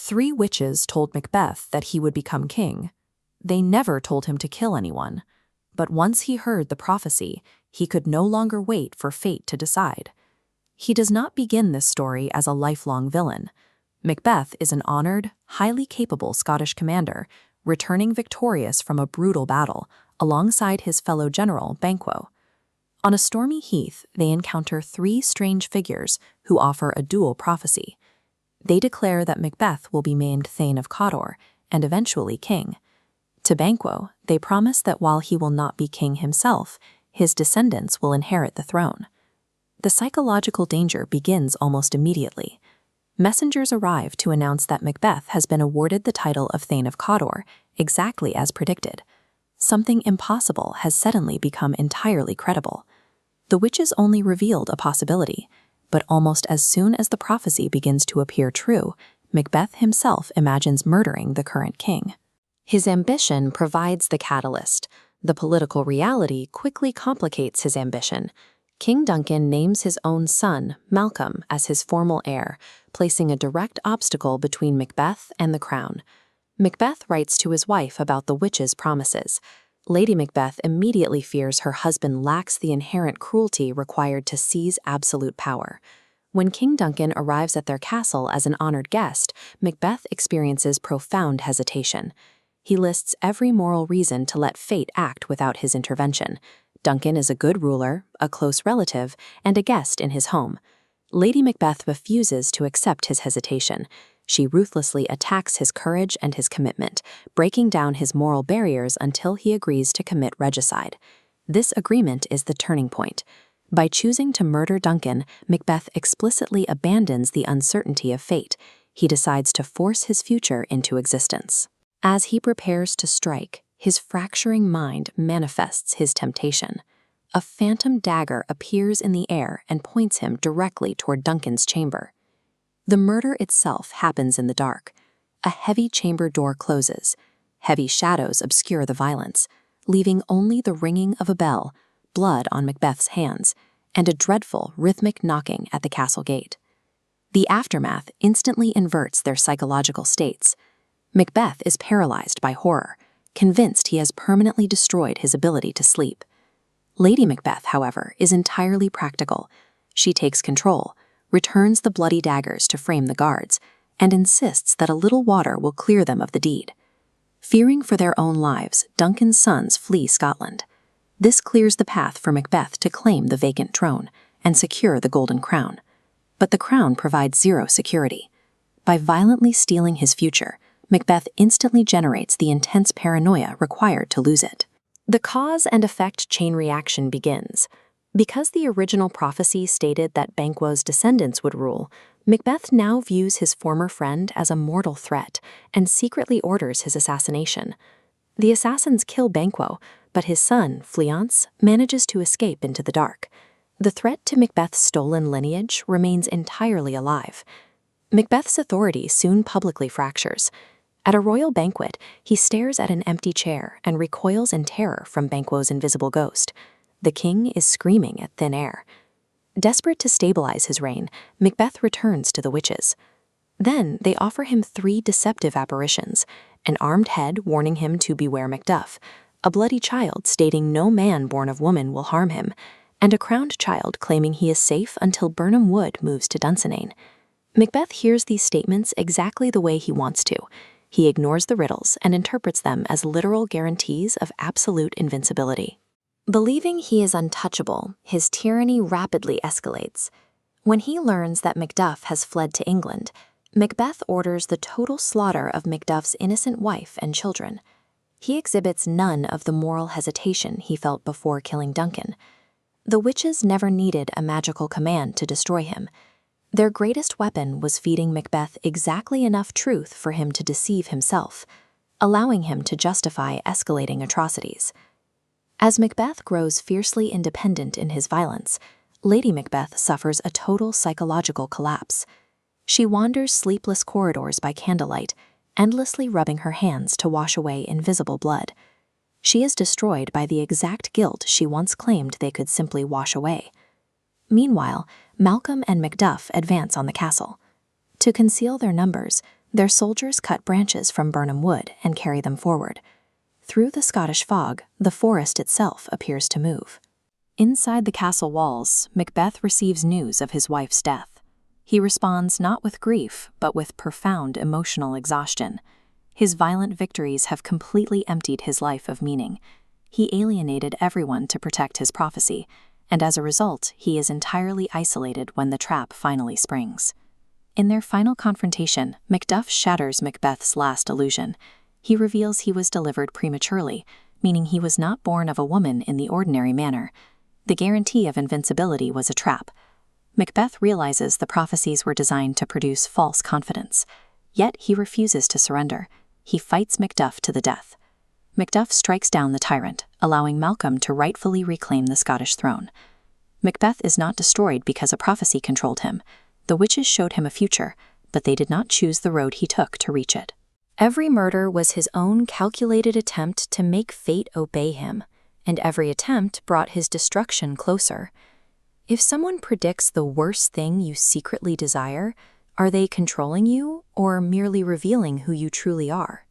3 witches told Macbeth that he would become king. They never told him to kill anyone. But once he heard the prophecy, he could no longer wait for fate to decide. He does not begin this story as a lifelong villain. Macbeth is an honored, highly capable Scottish commander, returning victorious from a brutal battle, alongside his fellow general, Banquo. On a stormy heath, they encounter 3 strange figures who offer a dual prophecy. They declare that Macbeth will be named Thane of Cawdor, and eventually king. To Banquo, they promise that while he will not be king himself, his descendants will inherit the throne. The psychological danger begins almost immediately. Messengers arrive to announce that Macbeth has been awarded the title of Thane of Cawdor, exactly as predicted. Something impossible has suddenly become entirely credible. The witches only revealed a possibility, but almost as soon as the prophecy begins to appear true, Macbeth himself imagines murdering the current king. His ambition provides the catalyst. The political reality quickly complicates his ambition. King Duncan names his own son, Malcolm, as his formal heir, placing a direct obstacle between Macbeth and the crown. Macbeth writes to his wife about the witches' promises. Lady Macbeth immediately fears her husband lacks the inherent cruelty required to seize absolute power. When King Duncan arrives at their castle as an honored guest, Macbeth experiences profound hesitation. He lists every moral reason to let fate act without his intervention. Duncan is a good ruler, a close relative, and a guest in his home. Lady Macbeth refuses to accept his hesitation. She ruthlessly attacks his courage and his commitment, breaking down his moral barriers until he agrees to commit regicide. This agreement is the turning point. By choosing to murder Duncan, Macbeth explicitly abandons the uncertainty of fate. He decides to force his future into existence. As he prepares to strike, his fracturing mind manifests his temptation. A phantom dagger appears in the air and points him directly toward Duncan's chamber. The murder itself happens in the dark. A heavy chamber door closes. Heavy shadows obscure the violence, leaving only the ringing of a bell, blood on Macbeth's hands, and a dreadful, rhythmic knocking at the castle gate. The aftermath instantly inverts their psychological states. Macbeth is paralyzed by horror, convinced he has permanently destroyed his ability to sleep. Lady Macbeth, however, is entirely practical. She takes control, returns the bloody daggers to frame the guards, and insists that a little water will clear them of the deed. Fearing for their own lives, Duncan's sons flee Scotland. This clears the path for Macbeth to claim the vacant throne and secure the Golden Crown. But the crown provides zero security. By violently stealing his future, Macbeth instantly generates the intense paranoia required to lose it. The cause and effect chain reaction begins. Because the original prophecy stated that Banquo's descendants would rule, Macbeth now views his former friend as a mortal threat and secretly orders his assassination. The assassins kill Banquo, but his son, Fleance, manages to escape into the dark. The threat to Macbeth's stolen lineage remains entirely alive. Macbeth's authority soon publicly fractures. At a royal banquet, he stares at an empty chair and recoils in terror from Banquo's invisible ghost. The king is screaming at thin air. Desperate to stabilize his reign, Macbeth returns to the witches. Then they offer him 3 deceptive apparitions: an armed head warning him to beware Macduff, a bloody child stating no man born of woman will harm him, and a crowned child claiming he is safe until Birnam Wood moves to Dunsinane. Macbeth hears these statements exactly the way he wants to. He ignores the riddles and interprets them as literal guarantees of absolute invincibility. Believing he is untouchable, his tyranny rapidly escalates. When he learns that Macduff has fled to England, Macbeth orders the total slaughter of Macduff's innocent wife and children. He exhibits none of the moral hesitation he felt before killing Duncan. The witches never needed a magical command to destroy him. Their greatest weapon was feeding Macbeth exactly enough truth for him to deceive himself, allowing him to justify escalating atrocities. As Macbeth grows fiercely independent in his violence, Lady Macbeth suffers a total psychological collapse. She wanders sleepless corridors by candlelight, endlessly rubbing her hands to wash away invisible blood. She is destroyed by the exact guilt she once claimed they could simply wash away. Meanwhile, Malcolm and Macduff advance on the castle. To conceal their numbers, Their soldiers cut branches from Burnham Wood and carry them forward. Through the Scottish fog, the forest itself appears to move. Inside the castle walls, Macbeth receives news of his wife's death. He responds not with grief, but with profound emotional exhaustion. His violent victories have completely emptied his life of meaning. He alienated everyone to protect his prophecy, and as a result, he is entirely isolated when the trap finally springs. In their final confrontation, Macduff shatters Macbeth's last illusion. He reveals he was delivered prematurely, meaning he was not born of a woman in the ordinary manner. The guarantee of invincibility was a trap. Macbeth realizes the prophecies were designed to produce false confidence. Yet he refuses to surrender. He fights Macduff to the death. Macduff strikes down the tyrant, allowing Malcolm to rightfully reclaim the Scottish throne. Macbeth is not destroyed because a prophecy controlled him. The witches showed him a future, but they did not choose the road he took to reach it. Every murder was his own calculated attempt to make fate obey him, and every attempt brought his destruction closer. If someone predicts the worst thing you secretly desire, are they controlling you or merely revealing who you truly are?